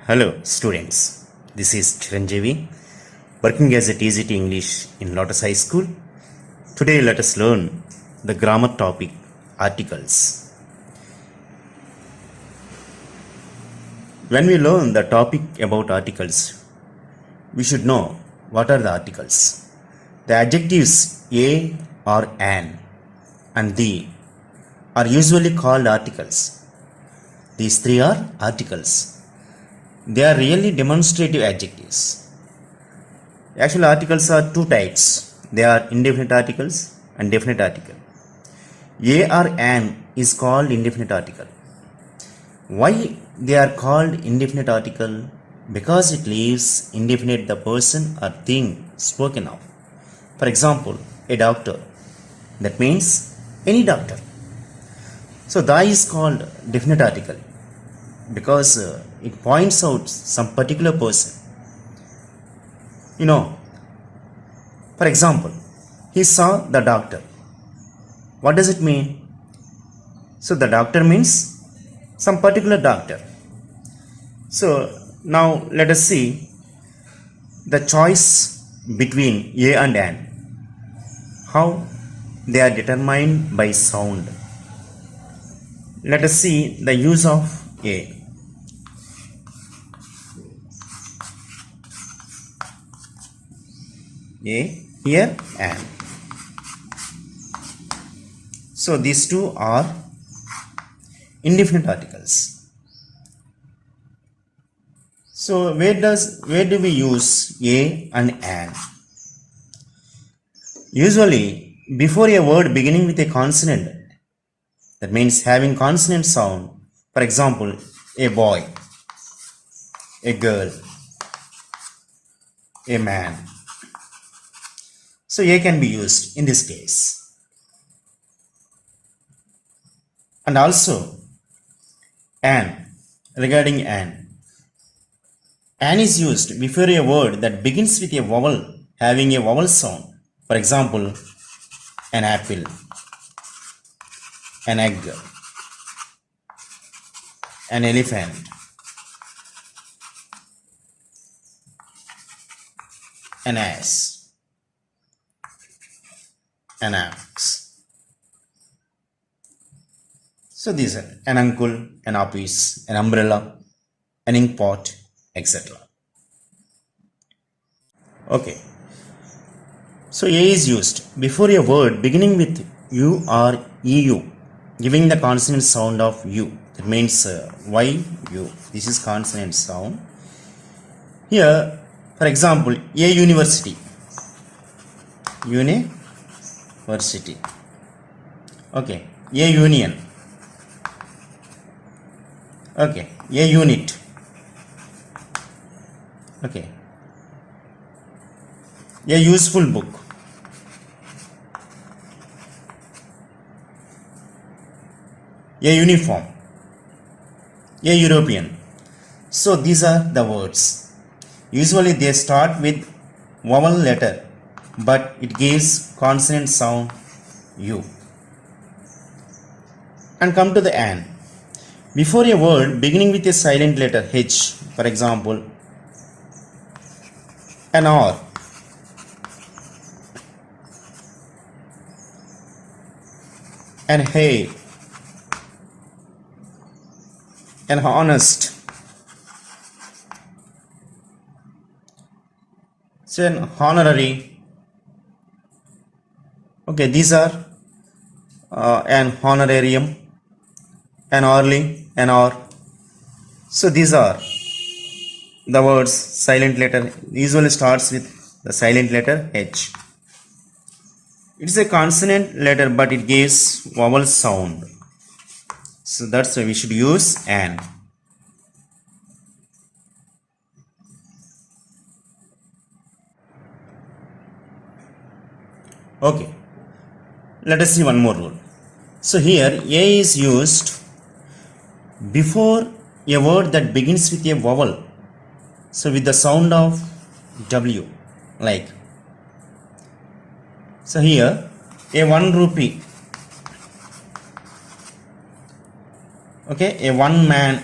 Hello students, this is Chiranjeevi working as a TGT English in Lotus High School. Today let us learn the grammar topic articles. When we learn the topic about articles, we should know what are the articles. The adjectives a or an and the are usually called articles. These three are articles. They are really demonstrative adjectives. Actually, articles are two types. They are indefinite articles and definite article. A or an is called indefinite article. Why they are called indefinite article? Because it leaves indefinite the person or thing spoken of. For example, a doctor. That means any doctor. So the is called definite article because it points out some particular person. For example, he saw the doctor. What does it mean? So the doctor means some particular doctor. So now let us see the choice between a and an. How they are determined by sound. Let us see the use of a. A here and. So these two are indefinite articles. So where do we use a and an? Usually before a word beginning with a consonant, that means having consonant sound. For example, a boy, a girl, a man. So a can be used in this case. And also an, regarding an is used before a word that begins with a vowel having a vowel sound. For example, an apple, an egg, an elephant, an ass, an ox. So these are an uncle, an office, an umbrella, an ink pot, etc. Okay. So a is used before a word beginning with u or eu, giving the consonant sound of u. That means y, u. This is consonant sound. Here, for example, a university. University. Okay. A union. Okay. A unit. Okay. A useful book. A uniform. A European. So these are the words. Usually they start with vowel letter, but it gives consonant sound u. And come to the an. Before a word beginning with a silent letter h, for example, an or, an hay, an honest, so an honorary. Okay, these are an honorarium, an orly, an or. So these are the words silent letter usually starts with the silent letter h. It is a consonant letter but it gives vowel sound. So that's why we should use an. Okay. Let us see one more rule. So here a is used before a word that begins with a vowel. So with the sound of w, like. So here a 1 rupee. Okay, a one man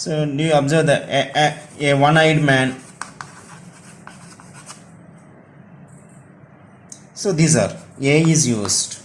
So do you observe the a one-eyed man? So these are a is used.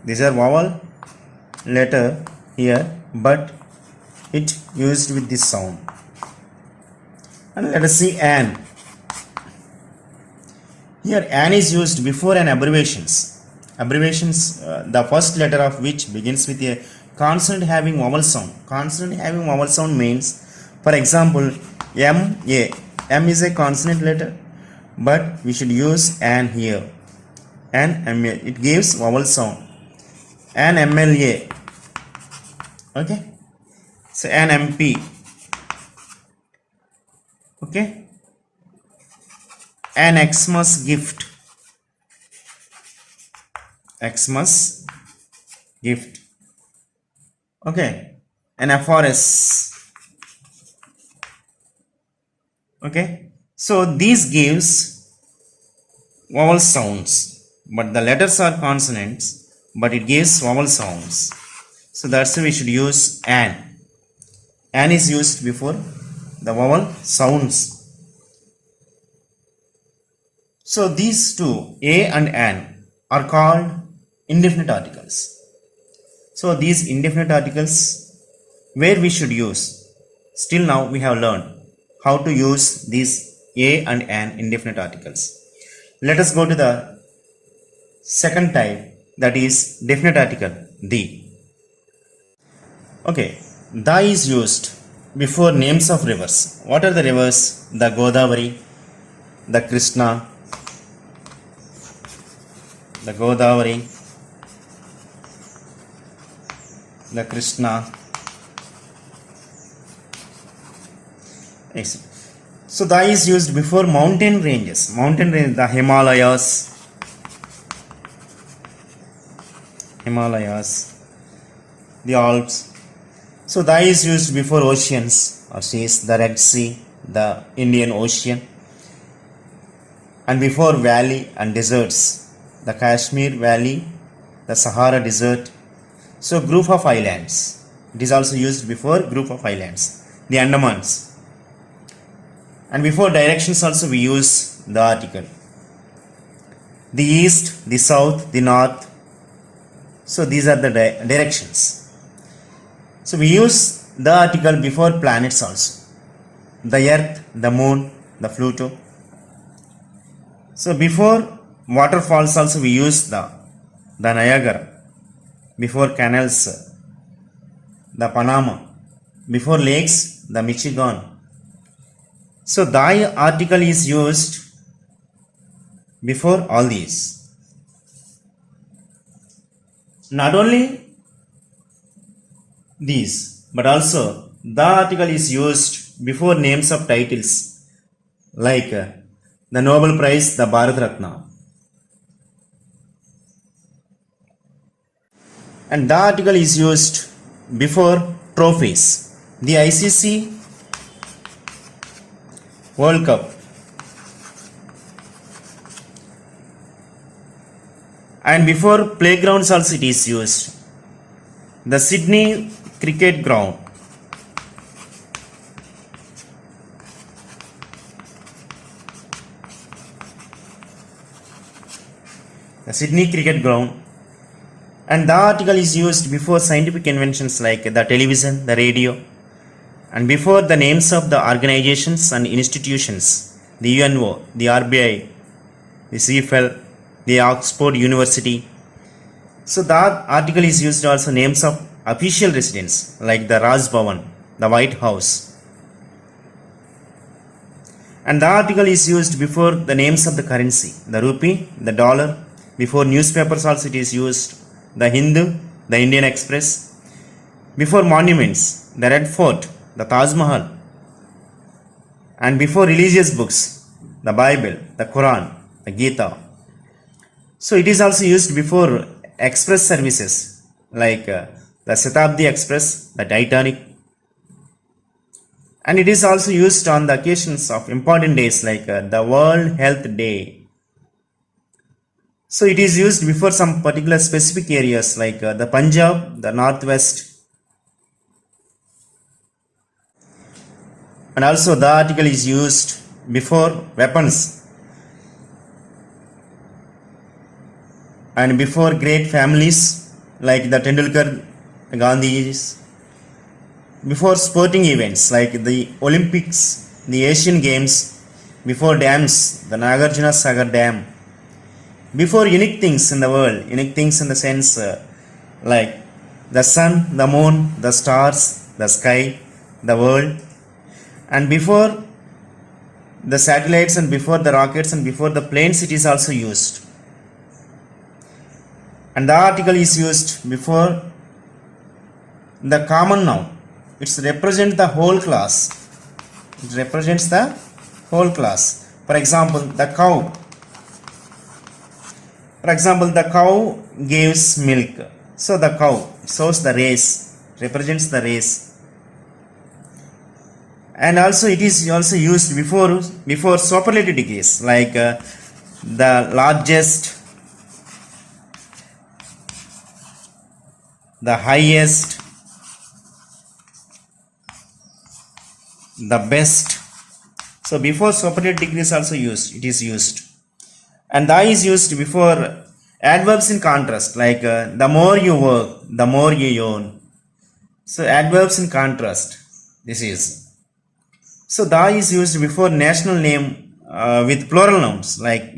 These are vowel letter here, but it used with this sound. And let us see an. Here an is used before an abbreviations. Abbreviations, the first letter of which begins with a consonant having vowel sound. Consonant having vowel sound means, for example, M A. M is a consonant letter, but we should use an here. An M A. It gives vowel sound. An MLA. Okay. So an MP. Okay. An Xmas gift. Xmas gift. Okay. An FRS. Okay. So these gives vowel sounds, but the letters are consonants, but it gives vowel sounds. So that's why we should use an. An is used before the vowel sounds. So these two, a and an, are called indefinite articles. So these indefinite articles, where we should use, still now we have learned how to use these a and an indefinite articles. Let us go to the second type, that is definite article, the. Okay, the is used before names of rivers. What are the rivers? The Godavari, the Krishna, the Godavari, the Krishna. So the is used before mountain ranges. Mountain range, the Himalayas, the Alps. So the is used before oceans or seas, the Red Sea, the Indian Ocean, and before valley and deserts, the Kashmir Valley, the Sahara Desert. So group of islands. It is also used before group of islands, the Andamans. And before directions also we use the article. The east, the south, the north. So these are the directions. So we use the article before planets also. The earth, the moon, the Pluto. So before waterfalls also we use the Niagara. Before canals, the Panama. Before lakes, the Michigan. So the article is used before all these. Not only these, but also the article is used before names of titles like the Nobel Prize, the Bharat Ratna. And the article is used before trophies. The ICC World Cup. And before playgrounds also it is used. The Sydney Cricket Ground. The Sydney Cricket Ground. And the article is used before scientific inventions like the television, the radio, and before the names of the organizations and institutions, the UNO, the RBI, the CFL, the Oxford University. So the article is used also names of official residence like the Raj Bhavan, the White House. And the article is used before the names of the currency, the rupee, the dollar. Before newspapers also it is used, the Hindu, the Indian Express. Before monuments, the Red Fort, the Taj Mahal. And before religious books, the Bible, the Quran, the Gita. So it is also used before express services like the Shatabdi Express, the Titanic. And it is also used on the occasions of important days like the World Health Day. So it is used before some particular specific areas like the Punjab, the Northwest. And also the article is used before weapons and before great families like the Tendulkar, Gandhis, before sporting events like the Olympics, the Asian Games, before dams, the Nagarjuna Sagar Dam, before unique things in the world, unique things in the sense like the sun, the moon, the stars, the sky, the world, and before the satellites and before the rockets and before the planes, it is also used. And the article is used before the common noun. It represents the whole class. It represents the whole class. For example, the cow. For example, the cow gives milk. So the cow shows the race, represents the race. And also it is also used before superlative degrees like the largest, the highest, the best. So before superlative degrees also used, it is used. And the is used before adverbs in contrast like the more you work, the more you earn. So adverbs in contrast, this is. So the is used before national name with plural nouns like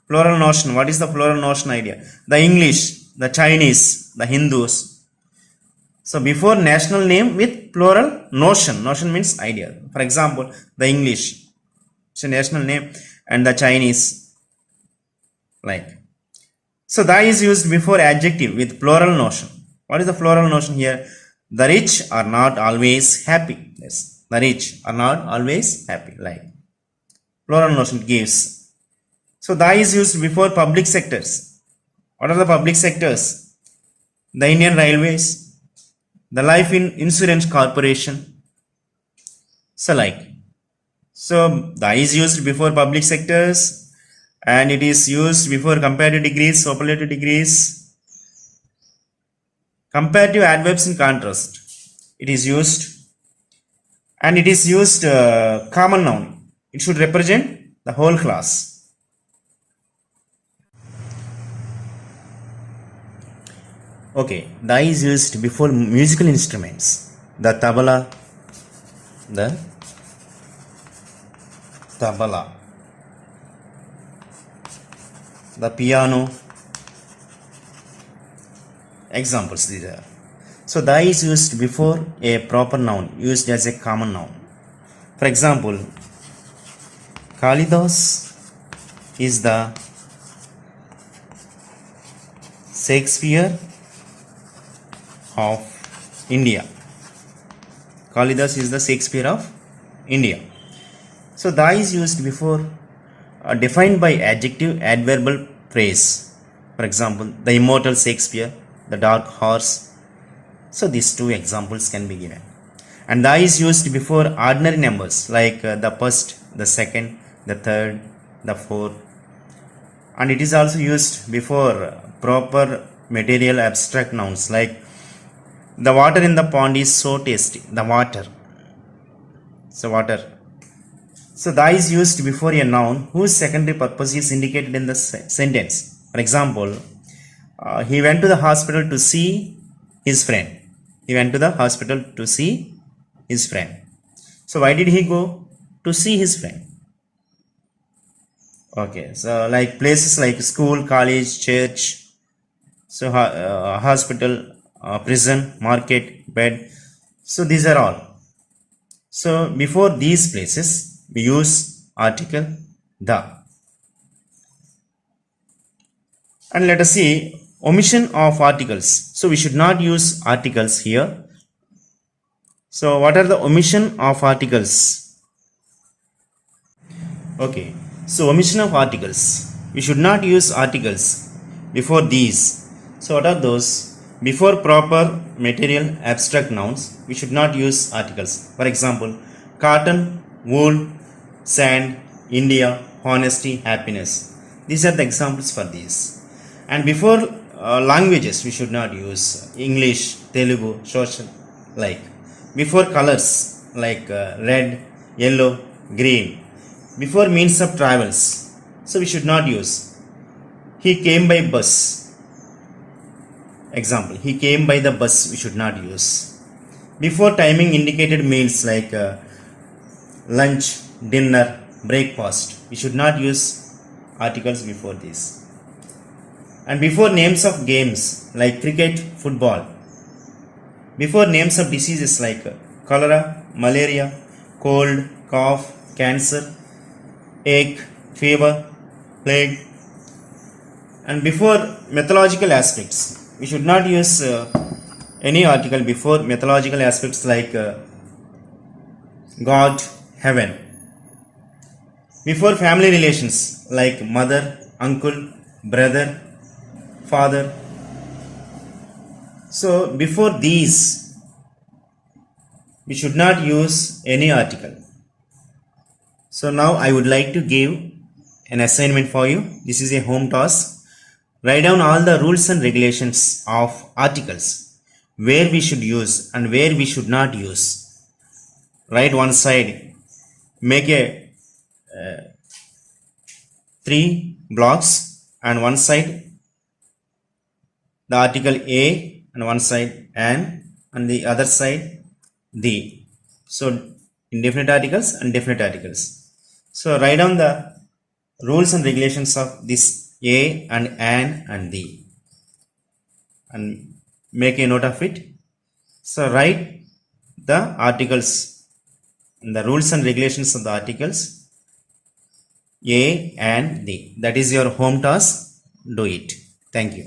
plural notion. What is the plural notion idea? The English, the Chinese, the Hindus. So before national name with plural notion. Notion means idea. For example, the English, it's a national name, and the Chinese, like. So the is used before adjective with plural notion. What is the plural notion here? The rich are not always happy. Yes. The rich are not always happy, like plural notion gives. So the is used before public sectors. What are the public sectors? The Indian Railways, the Life Insurance Corporation. So like, so the is used before public sectors and it is used before comparative degrees, superlative degrees, comparative adverbs in contrast. It is used. And it is used common noun. It should represent the whole class. Okay, the is used before musical instruments. The tabla, the piano. Examples these are. So the is used before a proper noun, used as a common noun. For example, Kalidas is the Shakespeare of India. Kalidas is the Shakespeare of India. So the is used before defined by adjective adverbial phrase. For example, the immortal Shakespeare, the dark horse. So these two examples can be given. And the is used before ordinary numbers like the first, the second, the third, the fourth. And it is also used before proper material abstract nouns like the water in the pond is so tasty. The water. So water. So the is used before a noun whose secondary purpose is indicated in the sentence. For example, he went to the hospital to see his friend. He went to the hospital to see his friend. So why did he go? To see his friend. Okay, so like places like school, college, church, so hospital, prison, market, bed. So these are all. So before these places, we use article the. And let us see omission of articles. So we should not use articles here. So what are the omission of articles? Okay, so omission of articles. We should not use articles before these. So what are those? Before proper material abstract nouns, we should not use articles. For example, cotton, wool, sand, India, honesty, happiness. These are the examples for these. And before languages, we should not use English, Telugu, social, like. Before colors, like red, yellow, green. Before means of travels, so we should not use. He came by bus. Example, he came by the bus, we should not use. Before timing indicated meals like lunch, dinner, breakfast, we should not use articles before this. And before names of games like cricket, football. Before names of diseases like cholera, malaria, cold, cough, cancer, ache, fever, plague. And before mythological aspects, we should not use any article before mythological aspects like God, heaven. Before family relations like mother, uncle, brother, father. So before these, we should not use any article. So now I would like to give an assignment for you. This is a home task. Write down all the rules and regulations of articles, where we should use and where we should not use. Write one side, make a 3 blocks, and one side the article a, and one side and the other side the. So indefinite articles and definite articles. So write down the rules and regulations of this a and an and the, and make a note of it. So write the articles and the rules and regulations of the articles a and the. That is your home task. Do it. Thank you.